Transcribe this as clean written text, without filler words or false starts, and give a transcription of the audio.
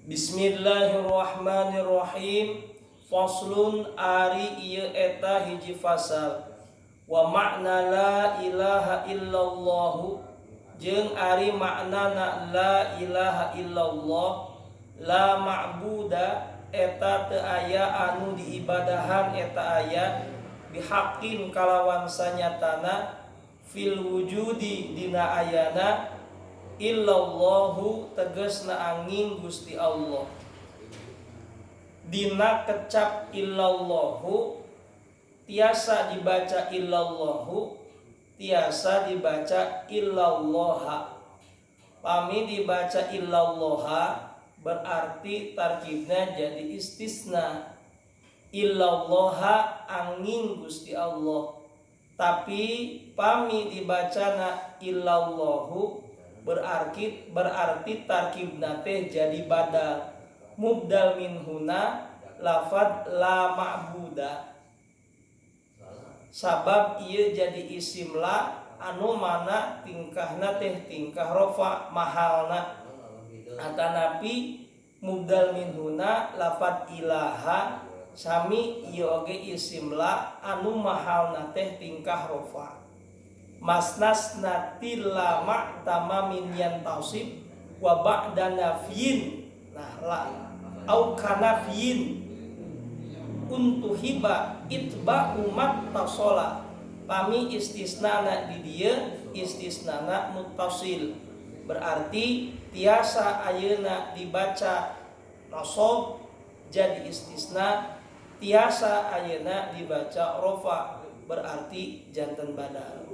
Bismillahirrahmanirrahim. Faslun ari ieu eta hiji fasal. Wa makna la ilaha illallah jeung ari maknana la ilaha illallah. La ma'buda eta teu aya anu diibadahan eta aya bihaqqin kalawan sanyatana fil wujudi dina ayana illallahu tegasna angin Gusti Allah. Dina kecap illallahu tiasa dibaca illallahu, tiasa dibaca illallaha. Pami dibaca illallaha berarti tarkibna jadi istisna. Illallaha angin Gusti Allah. Tapi pami dibacana illallahu berarti tarkibna teh jadi badal. Mubdal minhuna lafad la ma'buda. Sabab ieu jadi isim la anu mana tingkahna teh tingkah rofa mahalna. Atanapi mubdal minhuna lafad ilaha sami ieu oge isim la anu mahalna teh tingkah rofa. Masnasna tilama tamamin yantasib wa ba'da nafyin. Nah la au kanafyin untuhiba itba umat tasola. Pami istisnana di dieu istisnana muttasil. Berarti tiasa ayeuna dibaca nasab jadi istisna, tiasa ayeuna dibaca rofa berarti janten badal.